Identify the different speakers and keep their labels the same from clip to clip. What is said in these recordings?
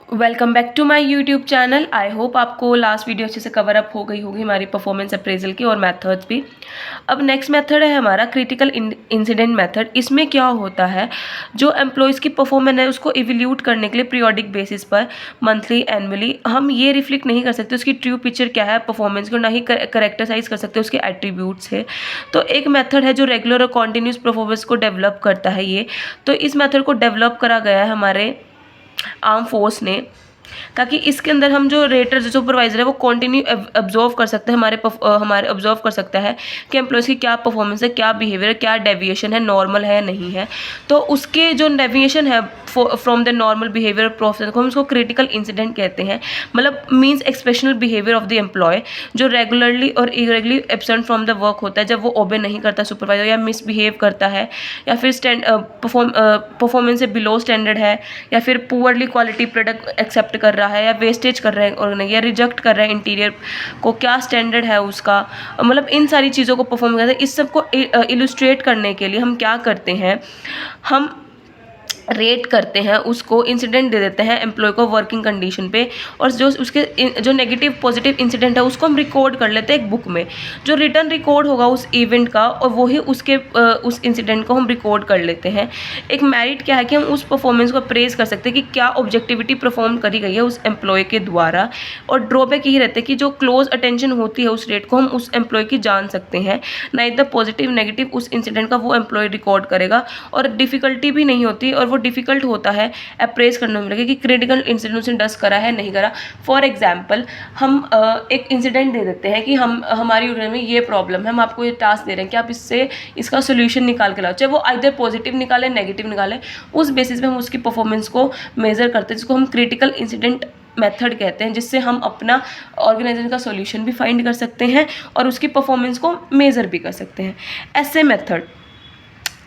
Speaker 1: Welcome back to my YouTube channel. I hope आपको last video अच्छे से cover up हो गई होगी हमारी परफॉर्मेंस अप्रेजल की और मेथड्स भी। अब नेक्स्ट मेथड है हमारा क्रिटिकल इंसिडेंट मेथड। इसमें क्या होता है, जो एम्प्लॉयज़ की परफॉर्मेंस है उसको इवैल्यूएट करने के लिए पीरियोडिक बेसिस पर मंथली एनुअली हम ये रिफ्लेक्ट नहीं कर सकते उसकी ट्रू पिक्चर क्या है परफॉर्मेंस को, ना ही करेक्टराइज कर सकते उसके एट्रीब्यूट्स है। तो एक मेथड है जो रेगुलर और कॉन्टीन्यूस परफॉर्मेंस को डेवलप करता है ये। तो इस मेथड को डेवलप करा गया है हमारे आर्म फोर्स ने, ताकि इसके अंदर हम जो रेटर जो सुपरवाइजर है वो कंटिन्यू ऑब्जर्व कर सकते हैं, हमारे ऑब्जर्व कर सकता है कि एम्प्लॉयज़ की क्या परफॉर्मेंस है, क्या बिहेवियर, क्या डेविएशन है, नॉर्मल है या नहीं है। तो उसके जो डेविएशन है from the normal behaviour process को हम उसको क्रिटिकल इंसिडेंट कहते हैं। मतलब means expressional behaviour of the employee जो रेगुलरली और irregularly absent from the work होता है, जब वो ओबे नहीं करता सुपरवाइजर या मिसबिहेव करता है, या फिर परफॉर्मेंस से बिलो स्टैंडर्ड है, या फिर पुअरली क्वालिटी प्रोडक्ट एक्सेप्ट कर रहा है, या वेस्टेज कर रहा है और नहीं, या रिजेक्ट कर रहा है इंटीरियर को, क्या स्टैंडर्ड है उसका। मतलब इन सारी चीज़ों को परफॉर्म करते हैं। इस सब को इलुस्ट्रेट करने के लिए हम क्या करते हैं, हम रेट करते हैं, उसको इंसिडेंट दे देते हैं एम्प्लॉय को वर्किंग कंडीशन पे, और जो उसके जो नेगेटिव पॉजिटिव इंसिडेंट है उसको हम रिकॉर्ड कर लेते हैं एक बुक में। जो रिटर्न रिकॉर्ड होगा उस इवेंट का और वही उसके उस इंसिडेंट को हम रिकॉर्ड कर लेते हैं। एक मेरिट क्या है कि हम उस परफॉर्मेंस को प्रेज कर सकते हैं कि क्या ऑब्जेक्टिविटी परफॉर्म करी गई है उस एम्प्लॉय के द्वारा। और ड्रॉबैक यही रहता है कि जो क्लोज अटेंशन होती है उस रेट को हम उस एम्प्लॉय की जान सकते हैं, ना इधर पॉजिटिव नेगेटिव उस इंसिडेंट का वो एम्प्लॉय रिकॉर्ड करेगा, और डिफिकल्टी भी नहीं होती और वो डिफिकल्ट होता है अप्रेज करने में लगे कि क्रिटिकल इंसिडेंट उसने डस करा है नहीं करा। फॉर एग्जाम्पल हम एक इंसिडेंट दे देते हैं कि हमारी यूनिट में ये प्रॉब्लम है, हम आपको ये टास्क दे रहे हैं कि आप इससे इसका सोल्यूशन निकाल के लाओ, चाहे वो आइदर पॉजिटिव निकाले नेगेटिव निकाले, उस बेसिस पे हम उसकी परफॉर्मेंस को मेजर करते हैं, जिसको हम क्रिटिकल इंसिडेंट मेथड कहते हैं, जिससे हम अपना ऑर्गेनाइजेशन का सॉल्यूशन भी फाइंड कर सकते हैं और उसकी परफॉर्मेंस को मेजर भी कर सकते हैं। ऐसे मेथड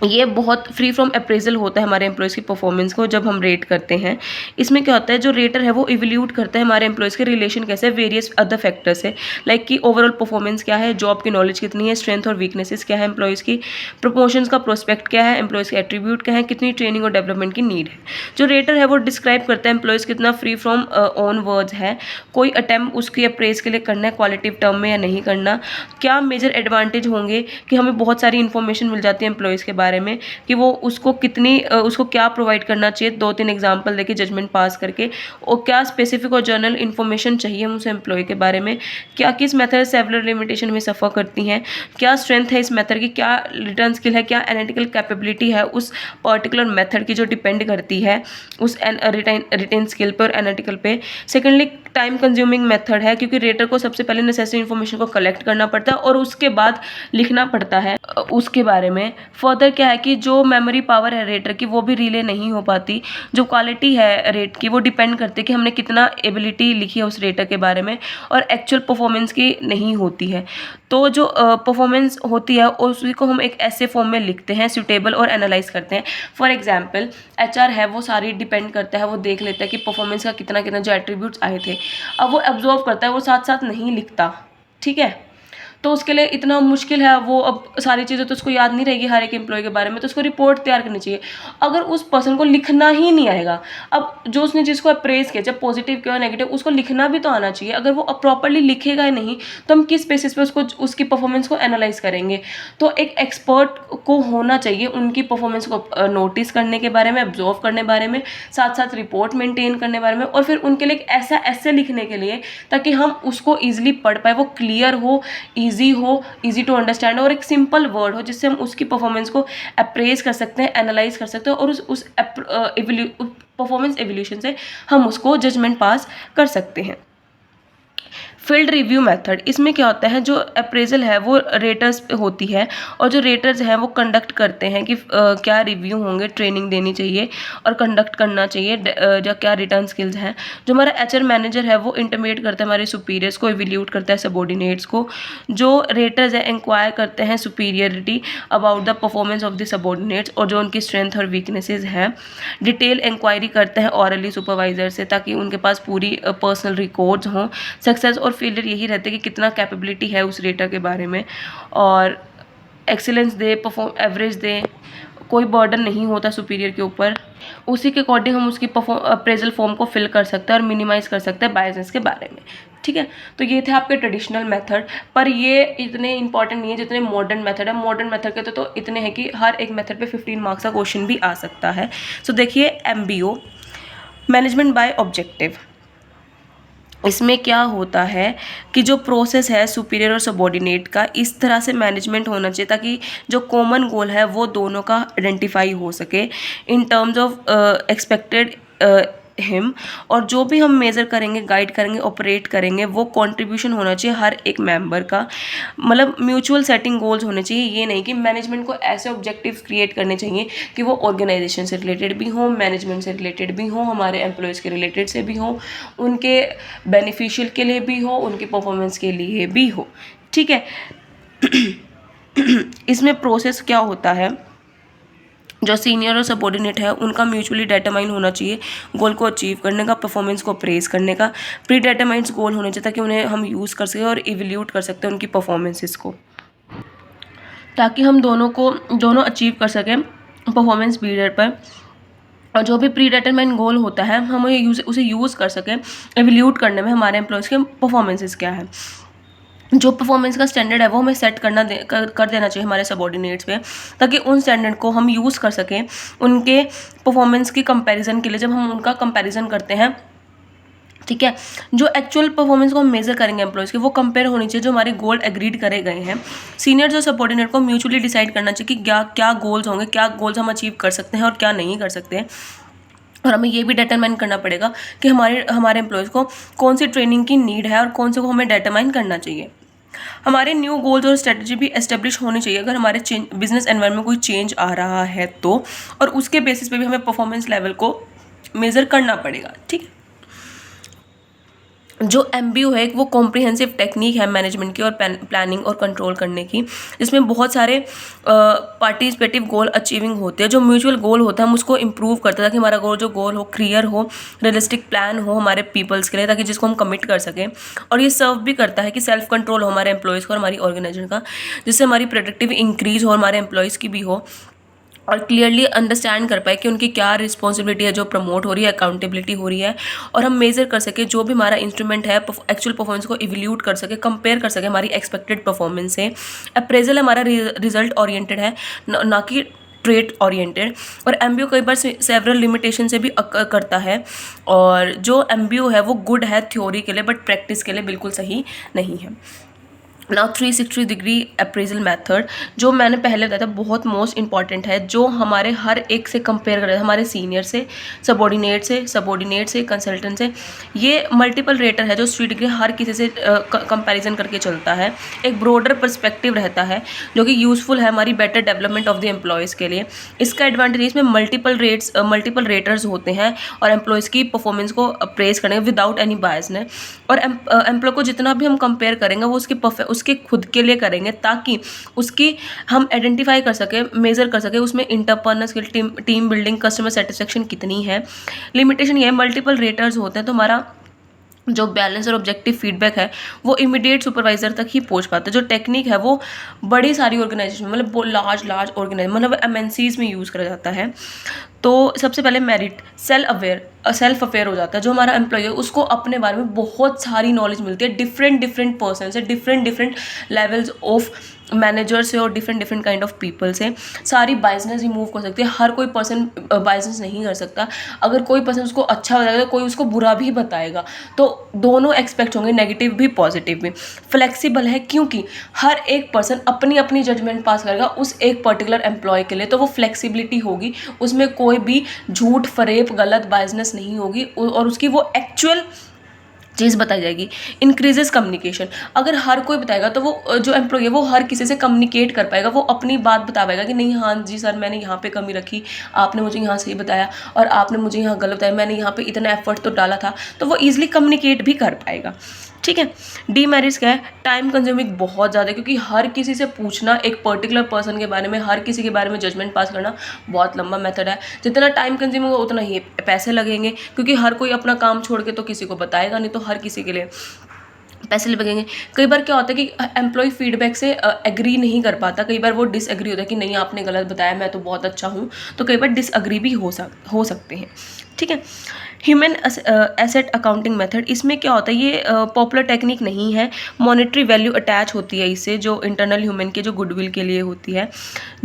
Speaker 1: ये बहुत फ्री फ्रॉम अप्रेजल होता है हमारे एम्प्लॉयज़ की परफॉर्मेंस को जब हम रेट करते हैं। इसमें क्या होता है, जो रेटर है वो इवैल्यूएट करता है हमारे एम्प्लॉयज़ के रिलेशन कैसे वेरियस अदर फैक्टर्स है, लाइक कि ओवरऑल परफॉर्मेंस क्या है, जॉब की नॉलेज कितनी है, स्ट्रेंथ और वीकनेसेस क्या है एम्प्लॉयज़ की, प्रमोशंस का प्रोस्पेक्ट क्या है, एम्प्लॉयज़ के एट्रीब्यूट क्या है, कितनी ट्रेनिंग और डेवलपमेंट की नीड है। जो रेटर है वो डिस्क्राइब करता है एम्प्लॉयज़ कितना फ्री फ्रॉम ओन वर्ड्स है, कोई अटैम्प्ट उसकी अप्रेज के लिए करना है क्वालिटिव टर्म में या नहीं करना, क्या मेजर एडवांटेज होंगे कि हमें बहुत सारी इन्फॉर्मेशन मिल जाती है एम्प्लॉयज़ के बारे में कि वो उसको कितनी उसको क्या प्रोवाइड करना चाहिए, 2-3 एग्जांपल देके जजमेंट पास करके, और क्या स्पेसिफिक और जर्नल इन्फॉर्मेशन चाहिए उस एम्प्लॉय के बारे में, क्या किस मेथड सेवरल लिमिटेशन में सफ़र करती हैं, क्या स्ट्रेंथ है इस मेथड की, क्या रिटर्न स्किल है, क्या एनालिटिकल कैपेबिलिटी है उस पर्टिकुलर मेथड की जो डिपेंड करती है उस रिटेन स्किल पर और एनालिटिकल पे। सेकेंडली टाइम कंज्यूमिंग मेथड है, क्योंकि रेटर को सबसे पहले नेसेसरी इन्फॉर्मेशन को कलेक्ट करना पड़ता है और उसके बाद लिखना पड़ता है उसके बारे में। फर्दर क्या है कि जो मेमोरी पावर है रेटर की वो भी रिले नहीं हो पाती, जो क्वालिटी है रेट की वो डिपेंड करती है कि हमने कितना एबिलिटी लिखी है उस रेटर के बारे में, और एक्चुअल परफॉर्मेंस की नहीं होती है। तो जो परफॉर्मेंस होती है उसी को हम एक ऐसे फॉर्म में लिखते हैं, सूटेबल और एनालाइज करते हैं। फॉर एग्जाम्पल एचआर है वो सारी डिपेंड करता है, वो देख लेता है कि परफॉर्मेंस का कितना कितना जो एट्रीब्यूट्स आए थे, अब वो ऑब्जर्व करता है, वो साथ साथ नहीं लिखता, ठीक है। तो उसके लिए इतना मुश्किल है, वो अब सारी चीज़ें तो उसको याद नहीं रहेगी हर एक एम्प्लॉय के बारे में, तो उसको रिपोर्ट तैयार करनी चाहिए। अगर उस पर्सन को लिखना ही नहीं आएगा, अब जो उसने जिसको अप्रेज किया, जब पॉजिटिव किया नेगेटिव, उसको लिखना भी तो आना चाहिए। अगर वो प्रॉपरली लिखेगा ही नहीं तो हम किस बेसिस पे उसको उसकी परफॉर्मेंस को एनालाइज करेंगे। तो एक एक्सपर्ट को होना चाहिए उनकी परफॉर्मेंस को नोटिस करने के बारे में, ऑब्जर्व करने बारे में, साथ साथ रिपोर्ट मेंटेन करने बारे में, और फिर उनके लिए एक ऐसा ऐसे लिखने के लिए ताकि हम उसको ईजिली पढ़ पाए, वो क्लियर हो, इजी टू अंडरस्टैंड, और एक सिंपल वर्ड हो जिससे हम उसकी परफॉर्मेंस को अप्रेज कर सकते हैं, एनालाइज कर सकते हैं, और उस परफॉर्मेंस एवोल्यूशन से हम उसको जजमेंट पास कर सकते हैं। फील्ड रिव्यू मेथड, इसमें क्या होता है, जो अप्रेजल है वो रेटर्स होती है, और जो रेटर्स हैं वो कंडक्ट करते हैं कि क्या रिव्यू होंगे, ट्रेनिंग देनी चाहिए और कंडक्ट करना चाहिए, जो क्या रिटर्न स्किल्स हैं। जो हमारा एचआर मैनेजर है वो इंटरमेट करता है हमारे सुपीरियर्स को, इवैल्यूएट करता है सबॉर्डिनेट्स को। जो रेटर्स है इंक्वायर करते हैं superiority about the performance of the subordinates, और जो उनकी स्ट्रेंथ और वीकनेसेस हैं। डिटेल इंक्वायरी करते हैं ऑरली सुपरवाइजर से, ताकि उनके पास पूरी पर्सनल रिकॉर्ड्स हों। सक्सेस और फेलियर यही रहता है कि कितना कैपेबिलिटी है उस रेटर के बारे में, और एक्सीलेंस दे, परफॉर्म एवरेज दे, कोई बर्डन नहीं होता सुपीरियर के ऊपर, उसी के अकॉर्डिंग हम उसकी अप्रेजल फॉर्म को फिल कर सकते हैं और मिनिमाइज़ कर सकते हैं बायसेंस के बारे में। ठीक है, तो ये थे आपके ट्रेडिशनल मेथड, पर ये इतने इंपॉर्टेंट नहीं है जितने मॉडर्न मेथड है। मॉडर्न मेथड के तो इतने हैं कि हर एक मेथड पे 15 मार्क्स का क्वेश्चन भी आ सकता है। सो देखिए MBO, मैनेजमेंट बाय ऑब्जेक्टिव, इसमें क्या होता है कि जो प्रोसेस है सुपीरियर और सबॉर्डिनेट का, इस तरह से मैनेजमेंट होना चाहिए ताकि जो कॉमन गोल है वो दोनों का आइडेंटिफाई हो सके in terms of expected him, और जो भी हम मेज़र करेंगे, गाइड करेंगे, ऑपरेट करेंगे, वो कंट्रीब्यूशन होना चाहिए हर एक मेंबर का। मतलब म्यूचुअल सेटिंग गोल्स होने चाहिए। ये नहीं कि मैनेजमेंट को ऐसे ऑब्जेक्टिव्स क्रिएट करने चाहिए कि वो ऑर्गेनाइजेशन से रिलेटेड भी हो, मैनेजमेंट से रिलेटेड भी हो, हमारे एम्प्लॉयज़ के रिलेटेड से भी हो, उनके बेनिफिशियल के लिए भी हो, उनकी परफॉर्मेंस के लिए भी हो। ठीक है। इसमें प्रोसेस क्या होता है, जो सीनियर और सबॉर्डिनेट है उनका म्यूचुअली डिटरमाइन होना चाहिए गोल को अचीव करने का, परफॉर्मेंस को अप्रेज करने का। प्री डिटरमाइंड गोल होने चाहिए ताकि उन्हें हम यूज़ कर सकें और इवैल्यूएट कर सकते हैं उनकी परफॉर्मेंसेस को, ताकि हम दोनों अचीव कर सकें परफॉर्मेंस पीरियड पर। और जो भी प्री डिटरमाइंड गोल होता है हम उसे यूज़ कर सकें इवैल्यूएट करने में हमारे एम्प्लॉयज़ के परफॉर्मेंसेस क्या है। जो परफॉर्मेंस का स्टैंडर्ड है वो हमें सेट कर देना चाहिए हमारे सबॉर्डिनेट्स पे, ताकि उन स्टैंडर्ड को हम यूज़ कर सकें उनके परफॉर्मेंस की कंपैरिजन के लिए जब हम उनका कंपैरिजन करते हैं। ठीक है, जो एक्चुअल परफॉर्मेंस को हम मेजर करेंगे एम्प्लॉयज़ की, वो कंपेयर होनी चाहिए जो हमारे गोल एग्रीड करे गए हैं। सीनियर्स और सबॉर्डिनेट को म्यूचुअली डिसाइड करना चाहिए कि क्या गोल्स होंगे, क्या गोल्स हम अचीव कर सकते हैं और क्या नहीं कर सकते हैं। और हमें ये भी डिटरमाइन करना पड़ेगा कि हमारे एम्प्लॉयज़ को कौन सी ट्रेनिंग की नीड है और कौन से को हमें डिटरमाइन करना चाहिए। हमारे न्यू गोल्स और स्ट्रेटजी भी एस्टेब्लिश होनी चाहिए अगर हमारे बिजनेस एनवायरनमेंट में कोई चेंज आ रहा है तो, और उसके बेसिस पे भी हमें परफॉर्मेंस लेवल को मेज़र करना पड़ेगा। ठीक है, जो MBO है वो कॉम्प्रिहेंसिव टेक्निक है मैनेजमेंट की और प्लानिंग और कंट्रोल करने की, जिसमें बहुत सारे पार्टिसिपेटिव गोल अचीविंग होते हैं। जो म्यूचुअल गोल होता है हम उसको इम्प्रूव करते हैं ताकि हमारा गोल हो क्लियर हो, रियलिस्टिक प्लान हो हमारे पीपल्स के लिए, ताकि जिसको हम कमिट कर सकें। और ये सर्व भी करता है कि सेल्फ कंट्रोल हो हमारे एम्प्लॉयज़ को और हमारी ऑर्गेनाइजेशन का, जिससे हमारी प्रोडक्टिव इंक्रीज हो, हमारे एम्प्लॉयज़ की भी हो, और क्लियरली अंडरस्टैंड कर पाए कि उनकी क्या रिस्पॉन्सिबिलिटी है जो प्रमोट हो रही है, अकाउंटेबिलिटी हो रही है, और हम मेज़र कर सके जो भी हमारा इंस्ट्रूमेंट है एक्चुअल परफॉर्मेंस को इवैल्यूएट कर सके, कंपेयर कर सके हमारी एक्सपेक्टेड परफॉर्मेंस से। अप्रेजल हमारा रिजल्ट ओरिएंटेड है, ना कि ट्रेट ओरिएंटेड। और MBO कई बार सेवरल लिमिटेशन से भी करता है, और जो MBO है वो गुड है थ्योरी के लिए बट प्रैक्टिस के लिए बिल्कुल सही नहीं है। नाउ 360 डिग्री अप्रेजल मेथड, जो मैंने पहले बताया था बहुत मोस्ट इंपॉर्टेंट है, जो हमारे हर एक से कंपेयर कर रहे हैं, हमारे सीनियर से, सबॉर्डिनेट से, कंसल्टेंट से। ये मल्टीपल रेटर है जो 3 डिग्री हर किसी से कंपैरिजन करके चलता है। एक ब्रॉडर पर्सपेक्टिव रहता है जो कि यूज़फुल है हमारी better development of the employees के लिए। इसका एडवांटेज इसमें मल्टीपल रेटर्स होते हैं और एम्प्लॉयज़ की परफॉर्मेंस को अप्रेज करेंगे विदाउट एनी बायसनेस। और एम्प्लॉय को जितना भी हम कंपेयर करेंगे वो उसके खुद के लिए करेंगे, ताकि उसकी हम आइडेंटिफाई कर सके, मेज़र कर सके उसमें interpersonal skill, team building, customer satisfaction कितनी है। लिमिटेशन ये है मल्टीपल रेटर्स होते हैं तो हमारा जो बैलेंस और ऑब्जेक्टिव फीडबैक है वो इमीडिएट सुपरवाइजर तक ही पहुंच पाता है। जो टेक्निक है वो बड़ी सारी ऑर्गेनाइजेशन मतलब वो लार्ज ऑर्गेनाइजेशन मतलब MNCs में यूज़ करा जाता है। तो सबसे पहले मेरिट सेल्फ अवेयर हो जाता है। जो हमारा एम्प्लॉय है उसको अपने बारे में बहुत सारी नॉलेज मिलती है डिफरेंट पर्सन से, डिफरेंट लेवल्स ऑफ मैनेजर से और डिफरेंट काइंड ऑफ पीपल से। सारी बायसनेस रिमूव कर सकती है। हर कोई पर्सन बायसनेस नहीं कर सकता। अगर कोई पर्सन उसको अच्छा बताएगा तो कोई उसको बुरा भी बताएगा, तो दोनों एक्सपेक्ट होंगे, नेगेटिव भी पॉजिटिव भी। फ्लेक्सिबल है क्योंकि हर एक पर्सन अपनी जजमेंट पास करेगा उस एक पर्टिकुलर एम्प्लॉय के लिए, तो वो फ्लेक्सिबिलिटी होगी, उसमें कोई भी झूठ फरेब गलत बायसनेस नहीं होगी और उसकी वो एक्चुअल चीज़ बताई जाएगी। इंक्रीजेस कम्युनिकेशन, अगर हर कोई बताएगा तो वो जो एम्प्लॉय है वो हर किसी से कम्युनिकेट कर पाएगा, वो अपनी बात बता पाएगा कि नहीं हाँ जी सर मैंने यहाँ पे कमी रखी, आपने मुझे यहाँ सही बताया और आपने मुझे यहाँ गलत बताया, मैंने यहाँ पे इतना एफर्ट तो डाला था, तो वो ईजिली कम्युनिकेट भी कर पाएगा। ठीक है। डीमेरिट्स क्या है, टाइम कंज्यूमिंग बहुत ज़्यादा, क्योंकि हर किसी से पूछना एक पर्टिकुलर पर्सन के बारे में, हर किसी के बारे में जजमेंट पास करना बहुत लंबा मेथड है। जितना टाइम कंज्यूमिंग होगा उतना ही पैसे लगेंगे, क्योंकि हर कोई अपना काम छोड़ के तो किसी को बताएगा नहीं, तो हर किसी के लिए पैसे लगेंगे। कई बार क्या होता है कि एम्प्लॉय फीडबैक से एग्री नहीं कर पाता, कई बार वो डिसएग्री होता है कि नहीं आपने गलत बताया, मैं तो बहुत अच्छा हूँ, तो कई बार डिसएग्री भी हो सकते हैं, ठीक है। ह्यूमन एसेट अकाउंटिंग मेथड, इसमें क्या होता है, ये पॉपुलर टेक्निक नहीं है, मॉनेटरी वैल्यू अटैच होती है इससे, जो इंटरनल ह्यूमन के जो गुडविल के लिए होती है,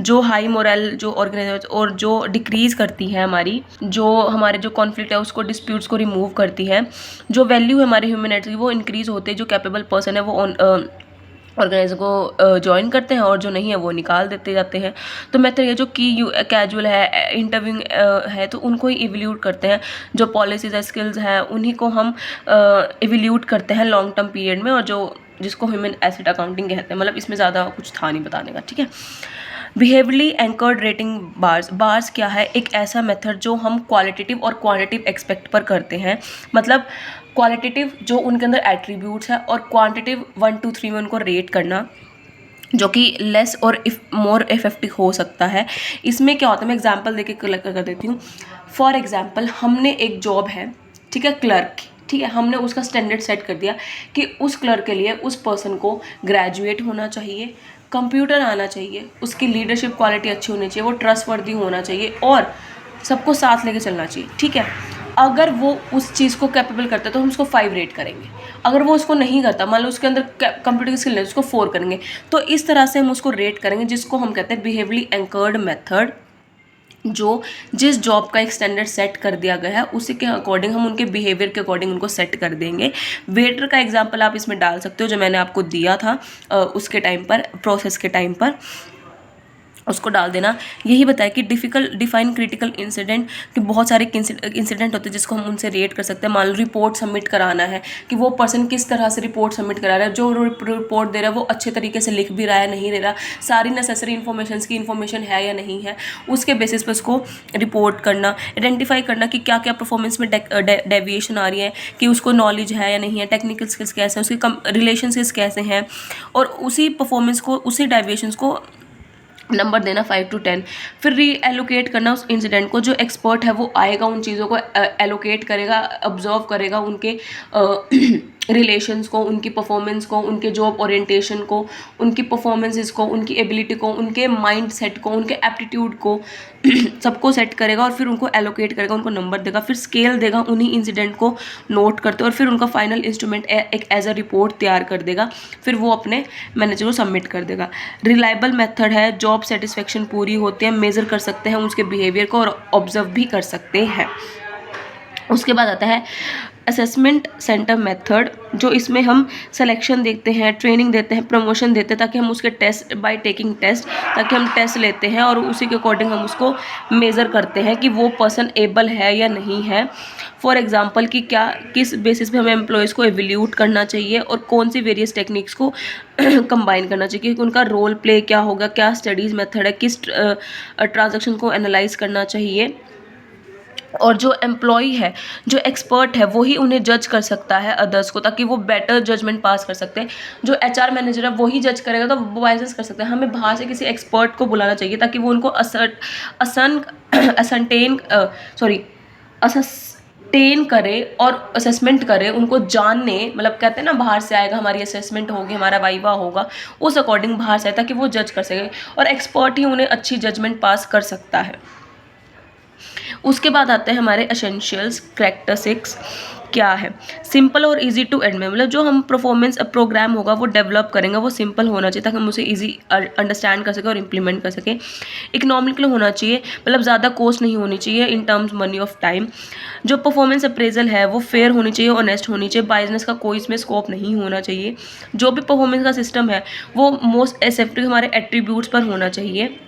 Speaker 1: जो हाई मोरल जो ऑर्गेनाइजेशन और जो डिक्रीज करती है हमारी, जो हमारे जो कॉन्फ्लिक्ट है उसको, डिस्प्यूट्स को रिमूव करती है, जो वैल्यू है हमारे ह्यूमन एसेट की वो इंक्रीज होते हैं, जो कैपेबल पर्सन है वो ऑर्गेनाइजर को ज्वाइन करते हैं और जो नहीं है वो निकाल देते जाते हैं। तो मेथड ये जो की कैजुअल है, इंटरव्यूइंग है, तो उनको ही इवल्यूट करते हैं, जो पॉलिसीज है, स्किल्स हैं, उन्हीं को हम इवल्यूट करते हैं लॉन्ग टर्म पीरियड में, और जो जिसको ह्यूमन एसेट अकाउंटिंग कहते हैं। मतलब इसमें ज़्यादा कुछ था नहीं बताने का, ठीक है। बिहेवियरली एंकर्ड रेटिंग बार्स क्या है, एक ऐसा मेथड जो हम क्वालिटेटिव और क्वांटिटेटिव एक्सपेक्ट पर करते हैं। मतलब क्वालिटेटिव जो उनके अंदर एट्रीब्यूट्स है, और क्वांटिटेटिव 1 2 3 में उनको रेट करना, जो कि लेस और मोर इफेक्टिव हो सकता है। इसमें क्या होता है, मैं एग्जांपल देके क्लियर कर देती हूँ। फॉर एग्जांपल, हमने एक जॉब है, ठीक है, क्लर्क की, ठीक है, हमने उसका स्टैंडर्ड सेट कर दिया कि उस क्लर्क के लिए उस पर्सन को ग्रेजुएट होना चाहिए, कंप्यूटर आना चाहिए, उसकी लीडरशिप क्वालिटी अच्छी होनी चाहिए, वो ट्रस्टवर्दी होना चाहिए, और सबको साथ लेके चलना चाहिए, ठीक है। अगर वो उस चीज़ को कैपेबल करता है तो हम उसको 5 रेट करेंगे। अगर वो उसको नहीं करता, मान लो उसके अंदर कंप्यूटर की स्किल नहीं है, उसको 4 करेंगे। तो इस तरह से हम उसको रेट करेंगे, जिसको हम कहते हैं बिहेवियरली एंकर्ड मेथड, जो जिस जॉब का एक स्टैंडर्ड सेट कर दिया गया है उसी के अकॉर्डिंग हम उनके बिहेवियर के अकॉर्डिंग उनको सेट कर देंगे। वेटर का एग्जांपल आप इसमें डाल सकते हो, जो मैंने आपको दिया था उसके टाइम पर, प्रोसेस के टाइम पर उसको डाल देना। यही बताया कि डिफाइन क्रिटिकल इंसिडेंट, कि बहुत सारे इंसिडेंट होते हैं जिसको हम उनसे रेट कर सकते हैं। मान लो रिपोर्ट सबमिट कराना है, कि वो पर्सन किस तरह से रिपोर्ट सबमिट करा रहा है, जो रिपोर्ट दे रहा है वो अच्छे तरीके से लिख भी रहा है, नहीं दे रहा, सारी नेसेसरी इन्फॉर्मेशन है या नहीं है, उसके बेसिस पर उसको रिपोर्ट करना। आइडेंटिफाई करना कि क्या क्या परफॉर्मेंस में डेविएशन आ रही है, कि उसको नॉलेज है या नहीं है, टेक्निकल स्किल्स कैसे हैं, उसके रिलेशन स्किल्स कैसे हैं, और उसी परफॉर्मेंस को, उसी डेविएशंस को नंबर देना 5 to 10। फिर री एलोकेट करना उस इंसिडेंट को, जो एक्सपर्ट है वो आएगा, उन चीज़ों को एलोकेट करेगा, ऑब्जर्व करेगा, उनके रिलेशंस को, उनकी परफॉर्मेंस को, उनके जॉब ओरिएंटेशन को, उनकी परफॉर्मेंसेस को, उनकी एबिलिटी को, उनके माइंड सेट को, उनके एप्टीट्यूड को सबको सेट करेगा, और फिर उनको एलोकेट करेगा, उनको नंबर देगा, फिर स्केल देगा, उन्हीं इंसिडेंट को नोट करते, और फिर उनका फाइनल इंस्ट्रूमेंट एक एज अ रिपोर्ट तैयार कर देगा, फिर वो अपने मैनेजर को सबमिट कर देगा। रिलायबल मेथड है, जॉब सेटिस्फेक्शन पूरी होती है, मेजर कर सकते हैं उसके बिहेवियर को, और ऑब्जर्व भी कर सकते हैं। उसके बाद आता है असेसमेंट सेंटर मेथड, जो इसमें हम सिलेक्शन देखते हैं, ट्रेनिंग देते हैं, प्रमोशन देते हैं, ताकि हम उसके टेस्ट बाय टेकिंग टेस्ट, ताकि हम टेस्ट लेते हैं और उसी के अकॉर्डिंग हम उसको मेज़र करते हैं कि वो पर्सन एबल है या नहीं है। फॉर एग्जांपल कि क्या किस बेसिस पे हमें एम्प्लॉयज़ को एवेल्यूट करना चाहिए, और कौन सी वेरियस टेक्निक्स को कंबाइन करना चाहिए, कि उनका रोल प्ले क्या होगा, क्या स्टडीज़ मेथड है, किस ट्रांजैक्शन को एनालाइज करना चाहिए, और जो एम्प्लॉई है, जो एक्सपर्ट है, वही उन्हें जज कर सकता है अदर्स को, ताकि वो बेटर जजमेंट पास कर सकते हैं। जो एचआर मैनेजर है वही जज करेगा, तो वो वाइजेस कर सकते हैं। हमें बाहर से किसी एक्सपर्ट को बुलाना चाहिए, ताकि वो उनको असेसटेन करे और असेसमेंट करे, उनको जानने, मतलब कहते हैं ना बाहर से आएगा, हमारी असेसमेंट होगी, हमारा वाइवा होगा, उस अकॉर्डिंग बाहर से आए, ताकि वो जज कर सके, और एक्सपर्ट ही उन्हें अच्छी जजमेंट पास कर सकता है। उसके बाद आते हैं हमारे एसेंशियल्स, कैरेक्टरिस्टिक्स क्या है। सिंपल और इजी टू एडमिट, मतलब जो हम परफॉर्मेंस प्रोग्राम होगा वो डेवलप करेंगे, वो सिंपल होना चाहिए, ताकि हम उसे इजी अंडरस्टैंड कर सकें और इम्प्लीमेंट कर सकें। इकोनॉमिकल होना चाहिए, मतलब ज़्यादा कॉस्ट नहीं होनी चाहिए in terms money of time. जो परफॉर्मेंस अप्रेजल है वो फेयर होनी चाहिए, ऑनेस्ट होनी चाहिए, बाइजनेस का कोई इसमें स्कोप नहीं होना चाहिए। जो भी परफॉर्मेंस का सिस्टम है वो मोस्ट एक्सेप्टिव हमारे एट्रीब्यूट्स पर होना चाहिए,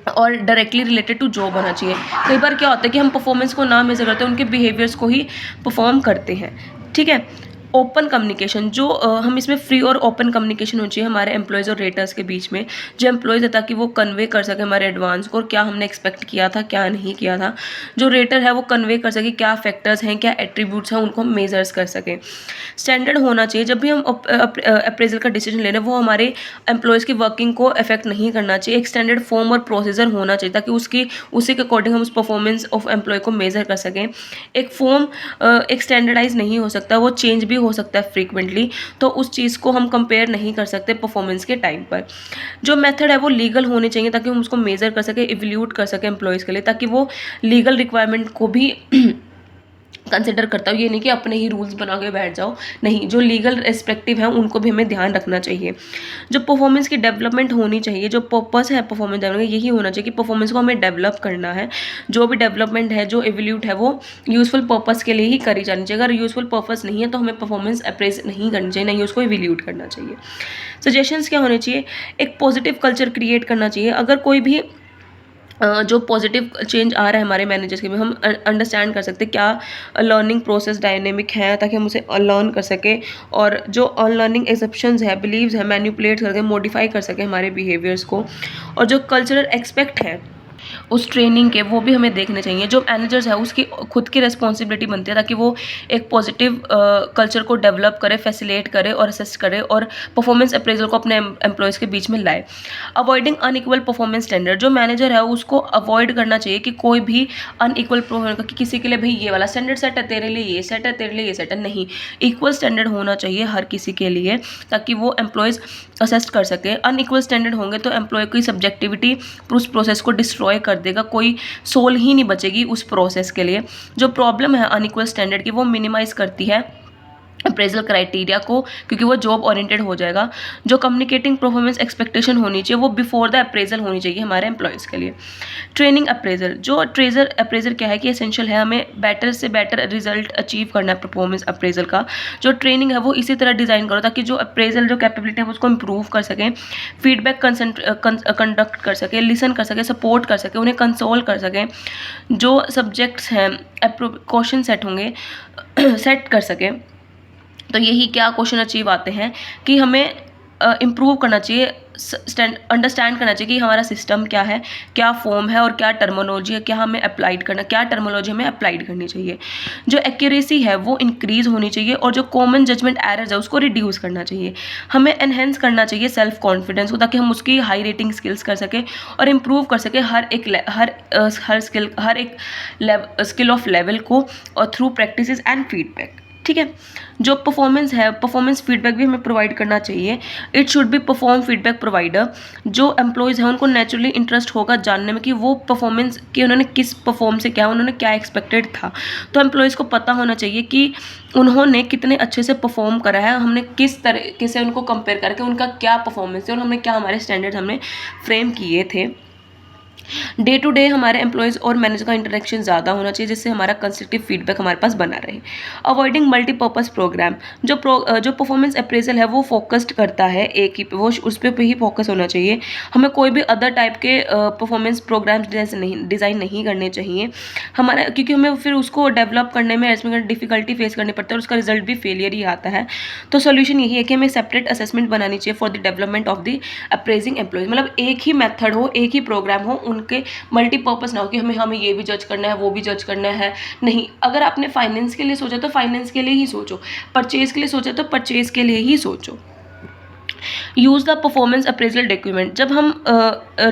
Speaker 1: और डायरेक्टली रिलेटेड टू जॉब होना चाहिए। कई बार क्या होता है कि हम परफॉर्मेंस को ना मेजर करते हैं, उनके बिहेवियर्स को ही परफॉर्म करते हैं, ठीक है। ओपन कम्युनिकेशन, जो हम इसमें फ्री और ओपन कम्युनिकेशन होनी चाहिए हमारे एम्प्लॉयज़ और रेटर्स के बीच में, जो एम्प्लॉयज़ है ताकि वो कन्वे कर सके हमारे एडवांस को, और क्या हमने एक्सपेक्ट किया था, क्या नहीं किया था। जो रेटर है वो कन्वे कर सके क्या फैक्टर्स हैं, क्या एट्रीब्यूट्स हैं, उनको हम मेजर्स कर सकें। स्टैंडर्ड होना चाहिए, जब भी हम अप्रेजल का डिसीजन ले रहे हैं वो हमारे एम्प्लॉयज़ की वर्किंग को अफेक्ट नहीं करना चाहिए। एक स्टैंडर्ड फॉर्म और प्रोसीजर होना चाहिए, ताकि उसी के अकॉर्डिंग हम उस परफॉर्मेंस ऑफ एम्प्लॉय को मेजर कर सकें। एक फॉर्म एक स्टैंडर्डाइज नहीं हो सकता, वो चेंज भी हो सकता है फ्रीक्वेंटली, तो उस चीज़ को हम कंपेयर नहीं कर सकते परफॉर्मेंस के टाइम पर। जो मेथड है वो लीगल होने चाहिए ताकि हम उसको मेजर कर सकें, इवैल्यूएट कर सकें एम्प्लॉयज़ के लिए, ताकि वो लीगल रिक्वायरमेंट को भी कंसिडर करता हूँ। ये नहीं कि अपने ही रूल्स बना के बैठ जाओ, नहीं, जो लीगल रेस्पेक्टिव है उनको भी हमें ध्यान रखना चाहिए। जो परफॉर्मेंस की डेवलपमेंट होनी चाहिए, जो पर्पस है परफॉर्मेंस डेवलपमेंट, यही होना चाहिए कि परफॉर्मेंस को हमें डेवलप करना है। जो भी डेवलपमेंट है, जो इवैल्यूएट है, वो यूजफुल पर्पस के लिए ही करी जानी चाहिए। अगर यूजफुल पर्पस नहीं है तो हमें परफॉर्मेंस अप्रेज नहीं करनी चाहिए, नहीं उसको इवैल्यूएट करना चाहिए। सजेशंस क्या होने चाहिए, एक पॉजिटिव कल्चर क्रिएट करना चाहिए। अगर कोई भी जो पॉजिटिव चेंज आ रहा है हमारे मैनेजर्स के में, हम अंडरस्टैंड कर सकते हैं क्या लर्निंग प्रोसेस डायनेमिक है, ताकि हम उसे लर्न कर सकें, और जो अनलर्निंग एसेप्शंस है, बिलीव्स है, मैनिपुलेट करके मॉडिफाई कर सकें हमारे बिहेवियर्स को। और जो कल्चरल एक्सपेक्ट है उस ट्रेनिंग के, वो भी हमें देखने चाहिए। जो मैनेजर्स है उसकी खुद की रिस्पॉन्सिबिलिटी बनती है ताकि वो एक पॉजिटिव कल्चर को डेवलप करे, फैसिलिटेट करे और असिस्ट करे, और परफॉर्मेंस अप्रेजल को अपने एम्प्लॉयज़ के बीच में लाए। अवॉइडिंग अनइक्वल परफॉर्मेंस स्टैंडर्ड, जो मैनेजर है उसको अवॉइड करना चाहिए कि कोई भी अनइक्वल परफॉर्मेंस, कि किसी के लिए भाई ये वाला स्टैंडर्ड सेट है, तेरे लिए ये सेट है, तेरे लिए ये सेट है, नहीं, इक्वल स्टैंडर्ड होना चाहिए हर किसी के लिए, ताकि वो एम्प्लॉयज़ असेस्ट कर सकें। अनइक्वल स्टैंडर्ड होंगे तो एम्प्लॉय की सब्जेक्टिविटी उस प्रोसेस को डिस्ट्रॉय कर देगा, कोई सोल ही नहीं बचेगी उस प्रोसेस के लिए। जो प्रॉब्लम है अनइक्वल स्टैंडर्ड की, वो मिनिमाइज करती है अप्रेजल क्राइटेरिया को, क्योंकि वो जॉब ओरिएंटेड हो जाएगा। जो कम्युनिकेटिंग परफॉर्मेंस एक्सपेक्टेशन होनी चाहिए वो बिफोर द अप्रेजल होनी चाहिए हमारे एम्प्लॉयज़ के लिए। ट्रेनिंग अप्रेजल, जो अप्रेजल क्या है कि एसेंशियल है, हमें बेटर से बेटर रिजल्ट अचीव करना है परफॉर्मेंस अप्रेजल का। जो ट्रेनिंग है वो इसी तरह डिज़ाइन करो ताकि जो अप्रेजल जो कैपेबिलिटी है उसको इम्प्रूव कर सकें, फीडबैक कंडक्ट कर सकें, लिसन कर सकें, सपोर्ट कर सकें, उन्हें कंसोल कर सकें। जो सब्जेक्ट्स हैं क्वेश्चन सेट होंगे सेट कर सकें। तो यही क्या क्वेश्चन अचीव आते हैं कि हमें इम्प्रूव करना चाहिए, अंडरस्टैंड करना चाहिए कि हमारा सिस्टम क्या है, क्या फॉर्म है और क्या टर्मिनोलॉजी है, क्या हमें अप्लाइड करना, क्या टर्मिनोलॉजी हमें अप्लाइड करनी चाहिए। जो एक्यूरेसी है वो इंक्रीज़ होनी चाहिए, और जो कॉमन जजमेंट एरर्स है उसको रिड्यूस करना चाहिए। हमें एनहेंस करना चाहिए सेल्फ कॉन्फिडेंस को, ताकि हम उसकी हाई रेटिंग स्किल्स कर सकें और इम्प्रूव कर सकें हर एक स्किल ऑफ लेवल को, और थ्रू प्रैक्टिसेस एंड फीडबैक। ठीक है, जो परफॉर्मेंस है, परफॉर्मेंस फीडबैक भी हमें प्रोवाइड करना चाहिए। It should be perform feedback provider. जो एम्प्लॉयज़ हैं उनको नेचुरली इंटरेस्ट होगा जानने में कि वो परफॉर्मेंस कि उन्होंने किस परफॉर्म से क्या, उन्होंने क्या एक्सपेक्टेड था। तो एम्प्लॉयज़ को पता होना चाहिए कि उन्होंने कितने अच्छे से परफॉर्म करा है, हमने किस तरीके से उनको कंपेयर करके उनका क्या परफॉर्मेंस है, और हमने क्या हमारे स्टैंडर्ड्स हमने फ्रेम किए थे। डे टू डे हमारे एम्प्लॉयज़ और मैनेजर का इंटरेक्शन ज़्यादा होना चाहिए, जिससे हमारा कंस्ट्रक्टिव फीडबैक हमारे पास बना रहे। अवॉइडिंग मल्टीपर्पज़ प्रोग्राम, जो परफॉर्मेंस अप्रेजल है वो फोकस्ड करता है एक ही, वो उस पर ही फोकस होना चाहिए। हमें कोई भी अदर टाइप के परफॉर्मेंस प्रोग्राम्स डिज़ाइन नहीं करने चाहिए हमारा, क्योंकि हमें फिर उसको डेवलप करने में इसमें डिफिकल्टी फेस करनी पड़ती है, और उसका रिजल्ट भी फेलियर ही आता है। तो सोल्यूशन यही है कि हमें सेपरेट असेसमेंट बनानी चाहिए for the development of the appraising employees. मतलब एक ही मेथड हो, एक ही प्रोग्राम हो, उनके मल्टीपर्पज़ ना हो कि हमें ये भी जज करना है, वो भी जज करना है। नहीं, अगर आपने फाइनेंस के लिए सोचा तो फाइनेंस के लिए ही सोचो, परचेज के लिए सोचा तो परचेज के लिए ही सोचो। Use the performance appraisal document, जब हम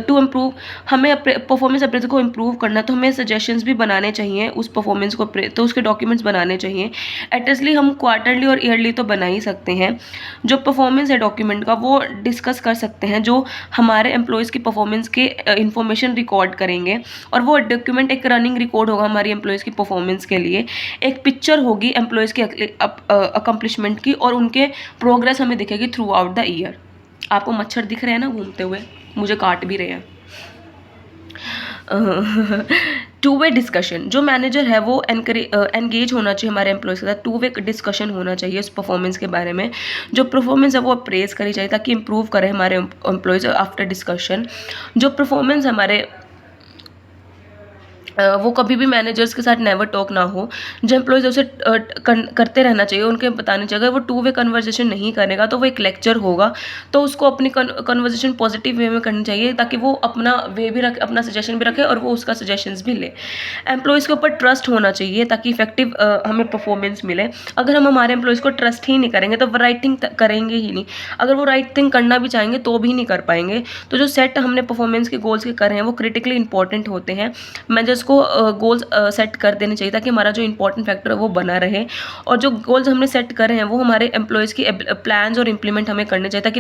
Speaker 1: टू इम्प्रूव, हमें परफॉर्मेंस अप्रेजल को इम्प्रूव करना, तो हमें सजेशंस भी बनाने चाहिए उस परफॉर्मेंस को, तो उसके डॉक्यूमेंट्स बनाने चाहिए। एटलीस्ट हम क्वार्टरली और ईयरली तो बना ही सकते हैं। जो परफॉर्मेंस है डॉक्यूमेंट का वो डिस्कस कर सकते हैं, जो हमारे एम्प्लॉयज़ की परफॉर्मेंस के इंफॉर्मेशन रिकॉर्ड करेंगे, और वो डॉक्यूमेंट एक रनिंग रिकॉर्ड होगा हमारी एम्प्लॉयज़ की परफॉर्मेंस के लिए। एक पिक्चर होगी एम्प्लॉयज़ के अकम्पलिशमेंट की, और उनके प्रोग्रेस हमें दिखेगी थ्रू आउट द ईयर। आपको मच्छर दिख रहे हैं ना घूमते हुए, मुझे काट भी रहे हैं। टू वे डिस्कशन, जो मैनेजर है वो एंगेज होना चाहिए हमारे एम्प्लॉयज़ के साथ, टू वे डिस्कशन होना चाहिए उस परफॉर्मेंस के बारे में। जो परफॉर्मेंस है वो अप्रेज करी चाहिए ताकि इम्प्रूव करें हमारे एम्प्लॉयज़ आफ्टर डिस्कशन। जो परफॉर्मेंस हमारे वो कभी भी मैनेजर्स के साथ नेवर टॉक ना हो, जो एम्प्लॉयज़ उसे करते रहना चाहिए, उनके बताने चाहिए। अगर वो टू वे कन्वर्सेशन नहीं करेगा तो वो एक लेक्चर होगा, तो उसको अपनी कन्वर्सेशन पॉजिटिव वे में करनी चाहिए, ताकि वो अपना वे भी रखे, अपना सजेशन भी रखे, और वो उसका सजेशंस भी ले। एम्प्लॉयज़ के ऊपर ट्रस्ट होना चाहिए ताकि इफेक्टिव हमें परफॉर्मेंस मिले। अगर हम हमारे एम्प्लॉयज़ को ट्रस्ट ही नहीं करेंगे तो वो राइट थिंग करेंगे ही नहीं। अगर वो राइट थिंग करना भी चाहेंगे तो भी नहीं कर पाएंगे। तो जो सेट हमने परफॉर्मेंस के गोल्स के करे हैं वो क्रिटिकली इंपॉर्टेंट होते हैं। मैनेजर्स एम्प्लॉयज़ को गोल्स सेट कर देने चाहिए ताकि हमारा जो इंपॉर्टेंट फैक्टर है वो बना रहे, और जो गोल्स हमने सेट करे हैं वो हमारे एम्प्लॉयज़ की प्लान्स और इम्प्लीमेंट हमें करने चाहिए ताकि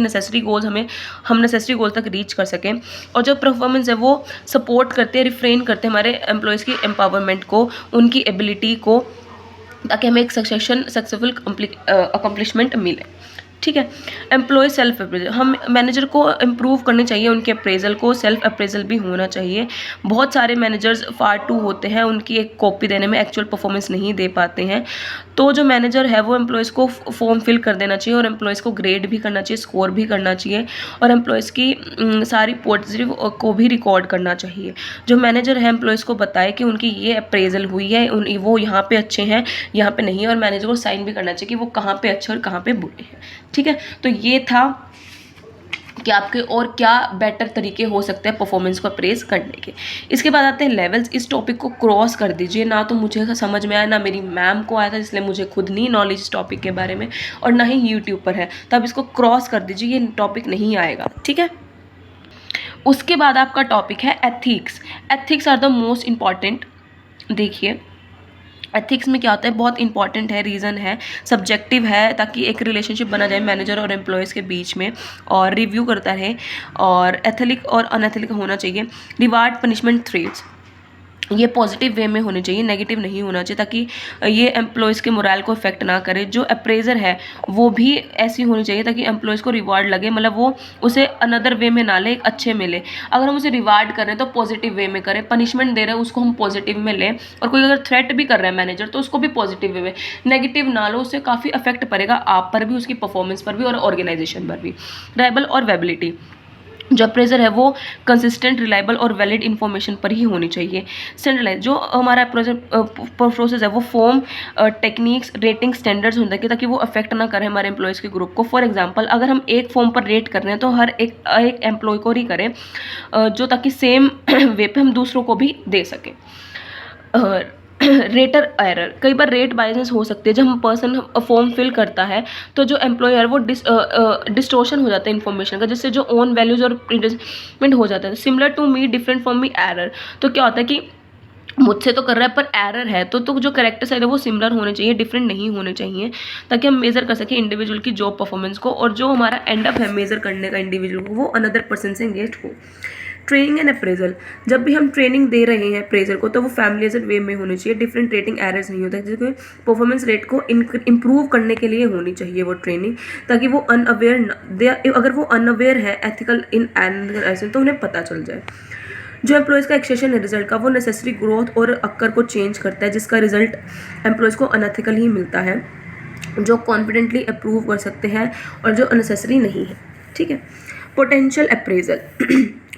Speaker 1: हम नेसेसरी गोल तक रीच कर सकें। और जो परफॉर्मेंस है वो सपोर्ट करते हैं, रिफ्रेन करते हैं हमारे एम्प्लॉयज़ की एम्पावरमेंट को, उनकी एबिलिटी को, ताकि हमें एक सक्सेसफुल अकम्पलिशमेंट मिले। ठीक है। एम्प्लॉय सेल्फ अप्रेजल, हम मैनेजर को इम्प्रूव करनी चाहिए उनके अप्रेजल को, सेल्फ अप्रेजल भी होना चाहिए। बहुत सारे मैनेजर्स फार टू होते हैं, उनकी एक कॉपी देने में एक्चुअल परफॉर्मेंस नहीं दे पाते हैं। तो जो मैनेजर है वो एम्प्लॉयज़ को फॉर्म फिल कर देना चाहिए और एम्प्लॉयज़ को ग्रेड भी करना चाहिए, स्कोर भी करना चाहिए, और एम्प्लॉयज़ की सारी पॉजिटिव को भी रिकॉर्ड करना चाहिए। जो मैनेजर है एम्प्लॉयज़ को बताए कि उनकी ये अप्रेजल हुई है, वो यहाँ पे अच्छे हैं, यहाँ पे नहीं है, और मैनेजर को साइन भी करना चाहिए कि वो कहाँ पे अच्छे और कहाँ पे बुरे हैं। ठीक है। तो ये था कि आपके और क्या बेटर तरीके हो सकते हैं परफॉर्मेंस को अप्रेज करने के। इसके बाद आते हैं लेवल्स। इस टॉपिक को क्रॉस कर दीजिए, ना तो मुझे समझ में आया, ना मेरी मैम को आया था, इसलिए मुझे खुद नहीं नॉलेज इस टॉपिक के बारे में, और ना ही यूट्यूब पर है, तो आप इसको क्रॉस कर दीजिए, ये टॉपिक नहीं आएगा। ठीक है। उसके बाद आपका टॉपिक है ethics. Ethics are the most important. देखिए एथिक्स में क्या होता है, बहुत इंपॉर्टेंट है, रीज़न है, सब्जेक्टिव है, ताकि एक रिलेशनशिप बना जाए मैनेजर और एम्प्लॉयज़ के बीच में, और रिव्यू करता रहे, और एथिक और अनएथिक होना चाहिए। रिवार्ड, पनिशमेंट, थ्रेट्स, ये पॉजिटिव वे में होने चाहिए, नेगेटिव नहीं होना चाहिए, ताकि ये एम्प्लॉयज़ के मोरल को इफेक्ट ना करे। जो अप्रेजर है वो भी ऐसी होनी चाहिए ताकि एम्प्लॉयज़ को रिवार्ड लगे, मतलब वो उसे अनदर वे में ना ले, एक अच्छे में ले। अगर हम उसे रिवार्ड कर रहे हैं तो पॉजिटिव वे में करें, पनिशमेंट दे रहे हैं उसको हम पॉजिटिव में लें, और कोई अगर थ्रेट भी कर रहा है मैनेजर तो उसको भी पॉजिटिव वे में, नेगेटिव ना लो, उससे काफ़ी इफेक्ट पड़ेगा आप पर भी, उसकी परफॉर्मेंस पर भी, और ऑर्गेनाइजेशन पर भी। रिलायबल और वेबिलिटी, जो अप्रेजर है वो कंसिस्टेंट, रिलायबल और वैलिड इन्फॉर्मेशन पर ही होनी चाहिए। सेंट्रलाइज, जो हमारा प्रोसेस है वो फॉर्म, टेक्निक्स, रेटिंग स्टैंडर्ड्स होने चाहिए ताकि वो अफेक्ट ना करे हमारे एम्प्लॉयज़ के ग्रुप को। फॉर एग्जांपल, अगर हम एक फॉर्म पर रेट कर रहे हैं तो हर एक एम्प्लॉय को ही करें, जो ताकि सेम वे पे हम दूसरों को भी दे सकें। रेटर एरर, कई बार रेट बायसेस हो सकते हैं। जब हम पर्सन फॉर्म फिल करता है तो जो एम्प्लॉयर वो डिस्टोर्शन हो जाता है इन्फॉर्मेशन का, जिससे जो ओन वैल्यूज और प्रिंटमेंट हो जाता है। Similar to me, different from me, error, तो क्या होता है कि मुझसे तो कर रहा है पर एरर है, तो जो करेक्टर साइड है वो सिमिलर होने चाहिए, डिफरेंट नहीं होने चाहिए, ताकि हम मेजर कर सकें इंडिविजुअल की जॉब परफॉर्मेंस को, और जो हमारा एंड अप है मेजर करने का इंडिविजुअल को, वो अनदर पर्सन से एंगेज हो। ट्रेनिंग एंड अप्रेजल, जब भी हम ट्रेनिंग दे रहे हैं अप्रेजर को तो वो फैमिलियर वे में होनी चाहिए, डिफरेंट रेटिंग एरर्स नहीं होता है, जैसे परफॉर्मेंस रेट को इम्प्रूव करने के लिए होनी चाहिए वो ट्रेनिंग, ताकि वो अगर वो अनअवेयर है एथिकल इन एनालिसिस तो उन्हें पता चल जाए। जो एम्प्लॉयज़ का एक्सेशन है रिजल्ट का, वो नेसेसरी ग्रोथ और अक्कर को चेंज करता है, जिसका रिजल्ट एम्प्लॉयज़ को अनएथिकल ही मिलता है, जो कॉन्फिडेंटली अप्रूव कर सकते हैं और जो अननेसेसरी नहीं है। ठीक है। पोटेंशियल अप्रेजल,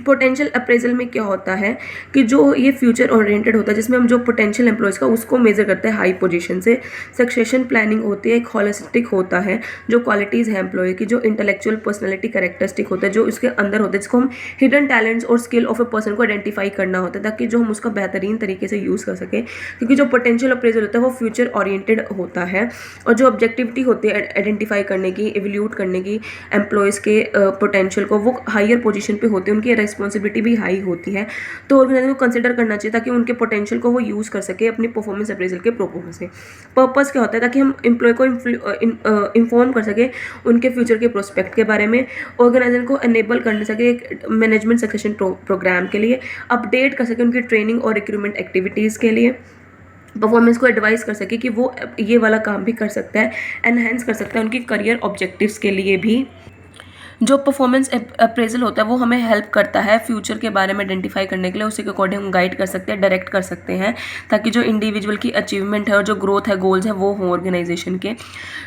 Speaker 1: पोटेंशियल अप्रेजल में क्या होता है कि जो ये फ्यूचर ओरिएंटेड होता है, जिसमें हम जो पोटेंशियल एम्प्लॉयज़ का उसको मेजर करते हैं हाई पोजीशन से। सक्सेशन प्लानिंग होती है, एक होलिस्टिक होता है, जो क्वालिटीज़ है एम्प्लॉय की, जो इंटेलेक्चुअल पर्सनैलिटी कैरेक्टरिस्टिक होता है, जो उसके अंदर होता है, जिसको हम हिडन टैलेंट्स और स्किल ऑफ ए पर्सन को आइडेंटिफाई करना होता है, ताकि जो हम उसका बेहतरीन तरीके से यूज़ कर सकें। क्योंकि जो पोटेंशियल अप्रेजल होता है वो फ्यूचर ओरिएंटेड होता है, और जो ऑब्जेक्टिविटी होती है आइडेंटिफाई करने की, एवल्यूट करने की एम्प्लॉयज़ के पोटेंशियल को, वो हायर पोजीशन पे होते हैं, उनकी रिस्पॉन्सिबिलिटी भी हाई होती है, तो ऑर्गेनाइजेशन को कंसिडर करना चाहिए ताकि उनके पोटेंशियल को वो यूज़ कर सके अपनी परफॉर्मेंस अप्रेजल के पर्पस से। पर्पस क्या होता है, ताकि हम एम्प्लॉय को इन्फॉर्म कर सके उनके फ्यूचर के प्रोस्पेक्ट के बारे में, ऑर्गेनाइजेशन को एनेबल कर सके एक मैनेजमेंट सक्सेशन प्रोग्राम के लिए, अपडेट कर सके उनकी ट्रेनिंग और रिक्रूटमेंट एक्टिविटीज़ के लिए, परफॉर्मेंस को एडवाइस कर सके कि वो ये वाला काम भी कर सकता है, एनहेंस कर सकता है उनकी करियर ऑब्जेक्टिव्स के लिए भी। जो परफॉर्मेंस अप्रेजल होता है वो हमें हेल्प करता है फ्यूचर के बारे में आइडेंटिफाई करने के लिए, उसी के अकॉर्डिंग हम गाइड कर सकते हैं, डायरेक्ट कर सकते हैं, ताकि जो इंडिविजुअल की अचीवमेंट है और जो ग्रोथ है, गोल्स है, वो हो ऑर्गेनाइजेशन के।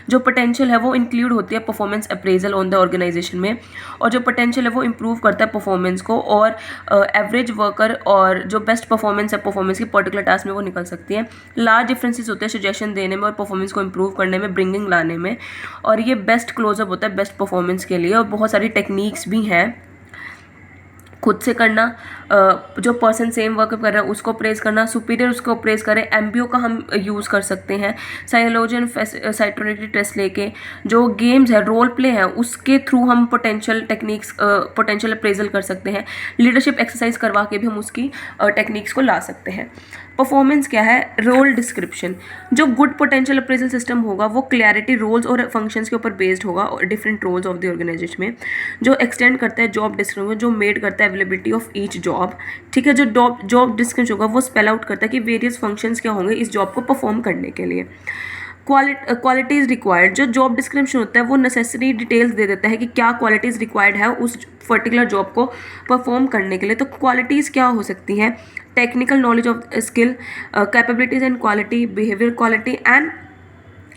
Speaker 1: जो पोटेंशियल है वो इंक्लूड होती है performance appraisal on the organization में, और जो पोटेंशियल है वो इंप्रूव करता है परफॉर्मेंस को, और एवरेज वर्कर और जो बेस्ट परफॉर्मेंस है परफॉर्मेंस की पर्टिकुलर टास्क में वो निकल सकती है। लार्ज डिफरेंसेस होते हैं सजेशन देने में और परफॉर्मेंस को इंप्रूव करने में, ब्रिंगिंग लाने में, और ये बेस्ट क्लोजअप होता है बेस्ट परफॉर्मेंस के लिए। और बहुत सारी टेक्निक्स भी हैं, खुद से करना, जो पर्सन सेम वर्क कर रहा है उसको प्रेज करना, सुपीरियर उसको प्रेज करें, एमबीओ का हम यूज़ कर सकते हैं, साइकोलॉजी एंड साइकोलॉजी टेस्ट लेके, जो गेम्स है रोल प्ले है उसके थ्रू हम पोटेंशियल टेक्निक्स पोटेंशियल अप्रेजल कर सकते हैं, लीडरशिप एक्सरसाइज करवा के भी हम उसकी टेक्निक्स को ला सकते हैं। परफॉर्मेंस क्या है, रोल डिस्क्रिप्शन। जो गुड पोटेंशियल अप्रेजल सिस्टम होगा वो क्लैरिटी, रोल्स और फंक्शंस के ऊपर बेस्ड होगा, और different roles of the organization में जो एक्सटेंड करता है जॉब डिस्क्रिप्शन, जो मेड करता है अवेलेबिलिटी ऑफ ईच जॉब। ठीक है, जो जॉब डिस्क्रिप्शन होगा वो स्पेल आउट करता है कि वेरियस फंक्शंस क्या होंगे इस जॉब को परफॉर्म करने के लिए। क्वालिटीज़ रिक्वायर्ड, जो जॉब डिस्क्रिप्शन होता है वो नेसेसरी डिटेल्स दे देता है कि क्या क्वालिटीज़ रिक्वायर्ड है उस पर्टिकुलर जॉब को परफॉर्म करने के लिए। तो क्वालिटीज़ क्या हो सकती हैं, technical knowledge of skill, capabilities and quality, behaviour quality and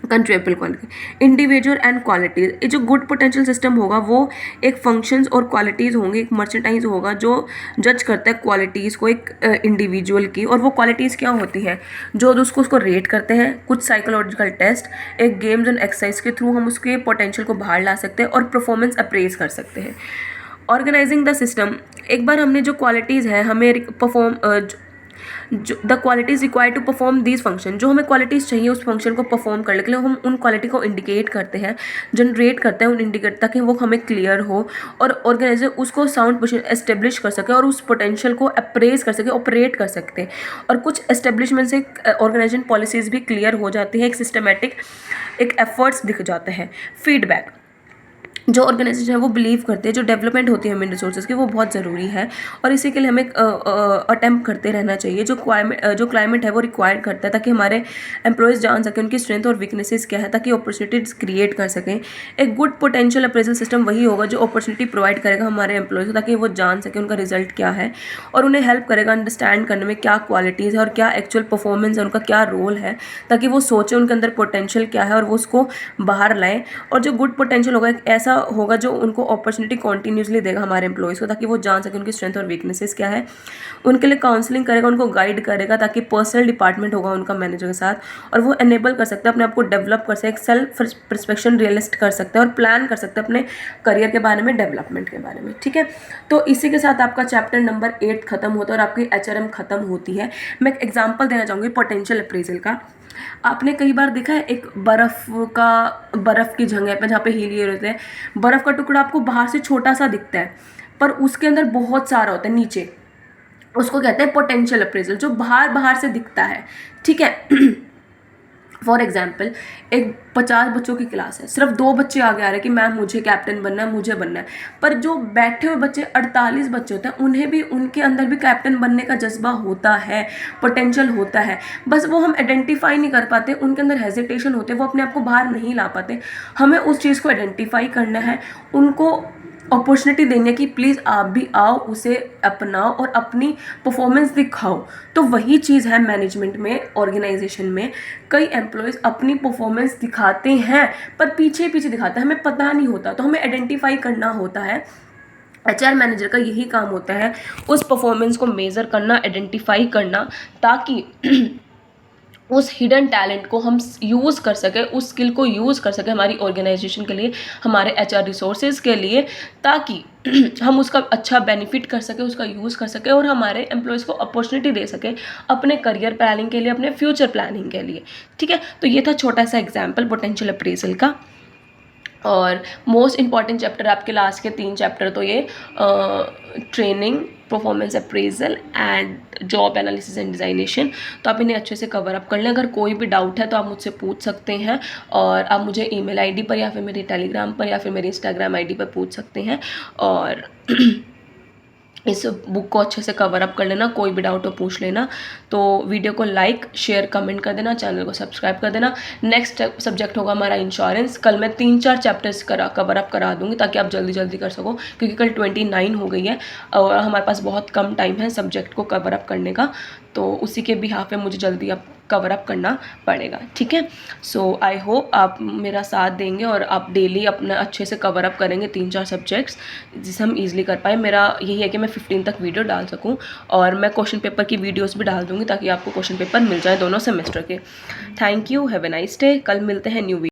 Speaker 1: controllable quality, individual and qualities. ये जो गुड पोटेंशियल सिस्टम होगा वो एक फंक्शंस और क्वालिटीज़ होंगे, एक मर्चेंटाइज होगा जो जज करता है क्वालिटीज़ को एक इंडिविजुअल की। और वो क्वालिटीज़ क्या होती हैं, जो उसको रेट करते हैं, कुछ साइकोलॉजिकल टेस्ट, एक गेम्स एंड एक्सरसाइज के थ्रू हम उसके पोटेंशियल को बाहर ला सकते हैं और परफॉर्मेंस अप्रेज कर सकते हैं। ऑर्गेनाइजिंग द सिस्टम, एक बार हमने जो क्वालिटीज़ है हमें the qualities required to perform these function, जो हमें क्वालिटीज़ चाहिए उस फंक्शन को परफॉर्म करने के लिए हम उन क्वालिटी को इंडिकेट करते हैं, जनरेट करते हैं उन इंडिकेट ताकि वो हमें क्लियर हो और ऑर्गेनाइजर उसको साउंड पोजीशन एस्टेब्लिश कर सके और उस पोटेंशियल को अप्रेज कर सके, ऑपरेट कर सकते हैं। और कुछ एस्टेब्लिशमेंट से ऑर्गेनाइजेशन पॉलिसीज़ भी क्लियर हो जाती है, एक सिस्टमेटिक एक एफर्ट्स दिख जाते हैं। फीडबैक, जो ऑर्गेनाइजेशन है वो बिलीव करते हैं जो डेवलपमेंट होती है ह्यूमन रिसोर्सेज की वो बहुत ज़रूरी है और इसी के लिए हमें अटेम्प्ट करते रहना चाहिए। जो क्लाइमेट है वो रिक्वायर्ड करता है ताकि हमारे एम्प्लॉयज़ जान सकें उनकी स्ट्रेंथ और वीकनेसेस क्या है, ताकि अपॉर्चुनिटीज़ क्रिएट कर सकें। एक गुड पोटेंशियल अप्रेजल सिस्टम वही होगा जो अपॉर्चुनिटी प्रोवाइड करेगा हमारे एम्प्लॉयज़ को ताकि वो जान सकें उनका रिजल्ट क्या है और उन्हें हेल्प करेगा अंडरस्टैंड करने में क्या क्वालिटीज़ है और क्या एक्चुअल परफॉर्मेंस है, उनका क्या रोल है, ताकि वो सोचें उनके अंदर पोटेंशियल क्या है और वो उसको बाहर लाएँ। और जो गुड पोटेंशियल होगा एक ऐसा होगा जो उनको अपॉर्चुनिटी कॉन्टीन्यूसली देगा हमारे एम्प्लॉयज़ को ताकि वो जान सके उनकी स्ट्रेंथ और वीकनेसेस क्या है, उनके लिए काउंसलिंग करेगा, उनको गाइड करेगा ताकि पर्सनल डिपार्टमेंट होगा उनका मैनेजर के साथ और वो एनेबल कर सकता है अपने आप को डेवलप कर सकते, एक सेल्फ परस्पेक्शन रियलिस्ट कर सकते हैं और प्लान कर सकते हैं अपने करियर के बारे में, डेवलपमेंट के बारे में। ठीक है, तो इसी के साथ आपका चैप्टर नंबर 8 खत्म होता है और आपकी HRM खत्म होती है। मैं एक एग्जाम्पल देना चाहूँगी पोटेंशियल अप्रेजल का। आपने कई बार देखा है एक बर्फ़ की जगह पे जहाँ पे हीलियर होते हैं, बर्फ़ का टुकड़ा आपको बाहर से छोटा सा दिखता है पर उसके अंदर बहुत सारा होता है नीचे, उसको कहते हैं पोटेंशियल अप्रेजल, जो बाहर से दिखता है। ठीक है, फॉर एग्जाम्पल एक 50 बच्चों की क्लास है, सिर्फ 2 बच्चे आगे आ रहे हैं कि मैम मुझे कैप्टन बनना है, मुझे बनना है, पर जो बैठे हुए बच्चे 48 बच्चे होते हैं उन्हें भी उनके अंदर भी कैप्टन बनने का जज्बा होता है, पोटेंशियल होता है, बस वो हम आइडेंटिफाई नहीं कर पाते, उनके अंदर हेजिटेशन होते हैं, वो अपने आप को बाहर नहीं ला पाते। हमें उस चीज़ को आइडेंटिफाई करना है, उनको अपॉर्चुनिटी देंगे कि प्लीज़ आप भी आओ, उसे अपनाओ और अपनी परफॉर्मेंस दिखाओ। तो वही चीज़ है मैनेजमेंट में, ऑर्गेनाइजेशन में कई एम्प्लॉयज़ अपनी परफॉर्मेंस दिखाते हैं पर पीछे दिखाते हैं, हमें पता नहीं होता, तो हमें आइडेंटिफाई करना होता है। HR मैनेजर का यही काम होता है, उस परफॉर्मेंस को मेज़र करना, आइडेंटिफाई करना, ताकि उस हिडन टैलेंट को हम यूज़ कर सकें, उस स्किल को यूज़ कर सकें हमारी ऑर्गेनाइजेशन के लिए, हमारे HR रिसोर्सेज के लिए, ताकि हम उसका अच्छा बेनिफिट कर सकें, उसका यूज़ कर सकें और हमारे एम्प्लॉयज़ को अपॉर्चुनिटी दे सकें अपने करियर प्लानिंग के लिए, अपने फ्यूचर प्लानिंग के लिए। ठीक है, तो ये था छोटा सा एग्जाम्पल पोटेंशियल अप्रेजल का। और मोस्ट इंपॉर्टेंट चैप्टर आपके लास्ट के 3 चैप्टर तो ये training, performance appraisal and job analysis and designation, तो आप इन्हें अच्छे से कवर अप कर लें। अगर कोई भी डाउट है तो आप मुझसे पूछ सकते हैं और आप मुझे ईमेल आईडी पर या फिर मेरे टेलीग्राम पर या फिर मेरी इंस्टाग्राम आईडी पर पूछ सकते हैं और इस बुक को अच्छे से कवर अप कर लेना, कोई भी डाउट हो पूछ लेना। तो वीडियो को लाइक, शेयर, कमेंट कर देना, चैनल को सब्सक्राइब कर देना। नेक्स्ट सब्जेक्ट होगा हमारा इंश्योरेंस। कल मैं 3-4 चैप्टर्स कवर अप करा दूँगी ताकि आप जल्दी कर सको, क्योंकि कल 29 हो गई है और हमारे पास बहुत कम टाइम है सब्जेक्ट को कवर अप करने का, तो उसी के बिहाफ पे मुझे जल्दी अब कवर अप करना पड़ेगा। ठीक है, सो आई होप आप मेरा साथ देंगे और आप डेली अपना अच्छे से कवर अप करेंगे 3-4 सब्जेक्ट्स जिसे हम ईजिली कर पाए। मेरा यही है कि मैं 15 तक वीडियो डाल सकूं और मैं क्वेश्चन पेपर की वीडियोस भी डाल दूंगी ताकि आपको क्वेश्चन पेपर मिल जाए दोनों सेमेस्टर के। Thank you, have a nice day. कल मिलते हैं न्यू